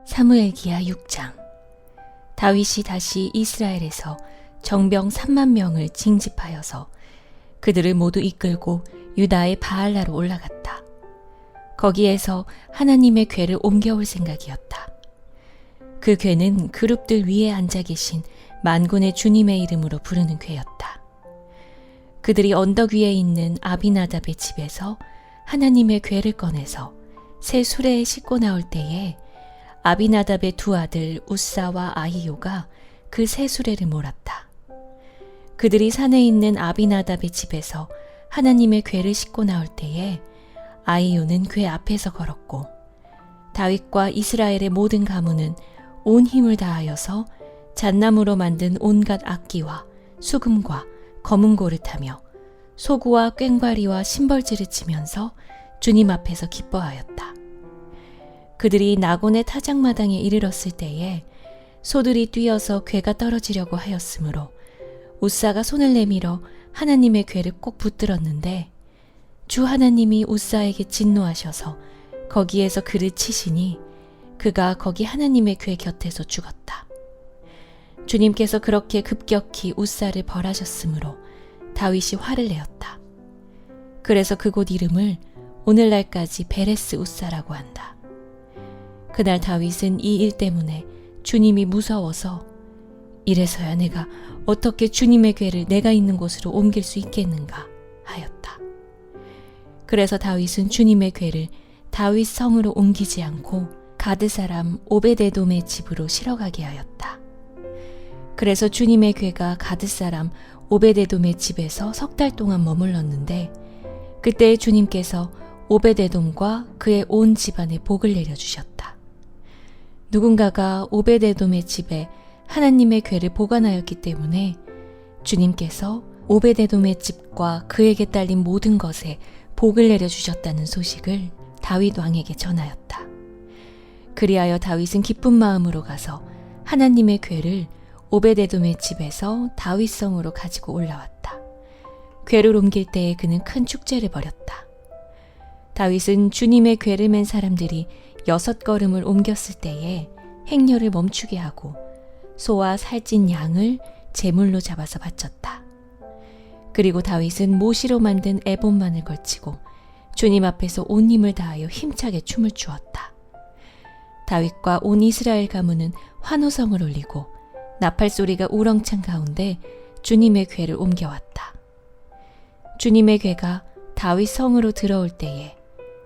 사무엘기하 6장. 다윗이 다시 이스라엘에서 정병 3만 명을 징집하여서 그들을 모두 이끌고 유다의 바알라로 올라갔다. 거기에서 하나님의 궤를 옮겨올 생각이었다. 그 궤는 그룹들 위에 앉아 계신 만군의 주님의 이름으로 부르는 궤였다. 그들이 언덕 위에 있는 아비나답의 집에서 하나님의 궤를 꺼내서 새 수레에 싣고 나올 때에 아비나답의 두 아들 우사와 아히요가 그 새 수레를 몰았다. 그들이 산에 있는 아비나답의 집에서 하나님의 궤를 싣고 나올 때에 아히요는 궤 앞에서 걸었고 다윗과 이스라엘의 모든 가문은 온 힘을 다하여서 잣나무로 만든 온갖 악기와 수금과 검은 고를 타며 소구와 꽹과리와 심벌지를 치면서 주님 앞에서 기뻐하였다. 그들이 나곤의 타작마당에 이르렀을 때에 소들이 뛰어서 궤가 떨어지려고 하였으므로 우사가 손을 내밀어 하나님의 궤를 꼭 붙들었는데 주 하나님이 우사에게 진노하셔서 거기에서 그를 치시니 그가 거기 하나님의 궤 곁에서 죽었다. 주님께서 그렇게 급격히 우사를 벌하셨으므로 다윗이 화를 내었다. 그래서 그곳 이름을 오늘날까지 베레스 우사라고 한다. 그날 다윗은 이 일 때문에 주님이 무서워서 이래서야 내가 어떻게 주님의 궤를 내가 있는 곳으로 옮길 수 있겠는가 하였다. 그래서 다윗은 주님의 궤를 다윗 성으로 옮기지 않고 가드 사람 오베데돔의 집으로 실어가게 하였다. 그래서 주님의 궤가 가드 사람 오베데돔의 집에서 3달 동안 머물렀는데 그때 주님께서 오베데돔과 그의 온 집안에 복을 내려주셨다. 누군가가 오베데돔의 집에 하나님의 궤를 보관하였기 때문에 주님께서 오베데돔의 집과 그에게 딸린 모든 것에 복을 내려주셨다는 소식을 다윗 왕에게 전하였다. 그리하여 다윗은 기쁜 마음으로 가서 하나님의 궤를 오베데돔의 집에서 다윗성으로 가지고 올라왔다. 궤를 옮길 때에 그는 큰 축제를 벌였다. 다윗은 주님의 궤를 맨 사람들이 6걸음을 옮겼을 때에 행렬을 멈추게 하고 소와 살찐 양을 제물로 잡아서 바쳤다. 그리고 다윗은 모시로 만든 에봇만을 걸치고 주님 앞에서 온 힘을 다하여 힘차게 춤을 추었다. 다윗과 온 이스라엘 가문은 환호성을 올리고 나팔 소리가 우렁찬 가운데 주님의 궤를 옮겨왔다. 주님의 궤가 다윗 성으로 들어올 때에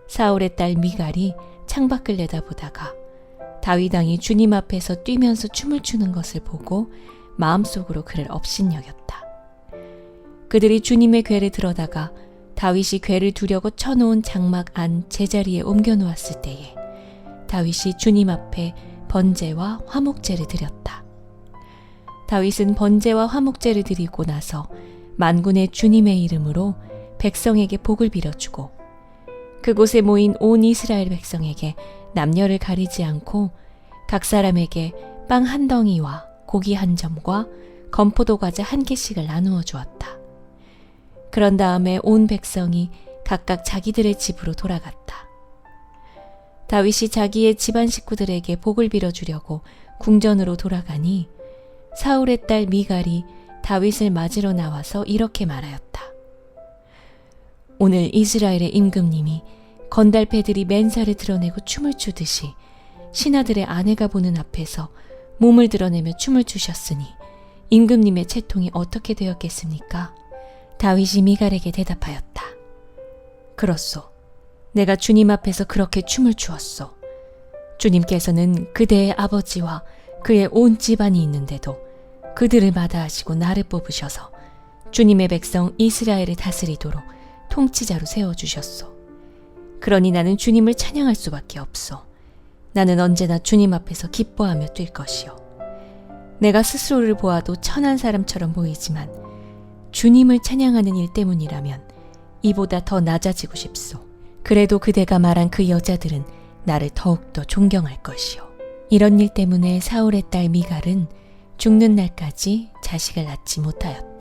사울의 딸 미갈이 창밖을 내다보다가 다윗 왕이 주님 앞에서 뛰면서 춤을 추는 것을 보고 마음속으로 그를 업신여겼다. 그들이 주님의 궤를 들어다가 다윗이 궤를 두려고 쳐놓은 장막 안 제자리에 옮겨놓았을 때에 다윗이 주님 앞에 번제와 화목제를 드렸다. 다윗은 번제와 화목제를 드리고 나서 만군의 주님의 이름으로 백성에게 복을 빌어주고 그곳에 모인 온 이스라엘 백성에게 남녀를 가리지 않고 각 사람에게 빵 한 덩이와 고기 한 점과 건포도 과자 한 개씩을 나누어 주었다. 그런 다음에 온 백성이 각각 자기들의 집으로 돌아갔다. 다윗이 자기의 집안 식구들에게 복을 빌어주려고 궁전으로 돌아가니 사울의 딸 미갈이 다윗을 맞으러 나와서 이렇게 말하였다. 오늘 이스라엘의 임금님이 건달패들이 맨살을 드러내고 춤을 추듯이 신하들의 아내가 보는 앞에서 몸을 드러내며 춤을 추셨으니 임금님의 채통이 어떻게 되었겠습니까? 다윗이 미갈에게 대답하였다. 그렇소. 내가 주님 앞에서 그렇게 춤을 추었소. 주님께서는 그대의 아버지와 그의 온 집안이 있는데도 그들을 마다하시고 나를 뽑으셔서 주님의 백성 이스라엘을 다스리도록 통치자로 세워주셨소. 그러니 나는 주님을 찬양할 수밖에 없소. 나는 언제나 주님 앞에서 기뻐하며 뛸 것이요. 내가 스스로를 보아도 천한 사람처럼 보이지만 주님을 찬양하는 일 때문이라면 이보다 더 낮아지고 싶소. 그래도 그대가 말한 그 여자들은 나를 더욱더 존경할 것이요. 이런 일 때문에 사울의 딸 미갈은 죽는 날까지 자식을 낳지 못하였다.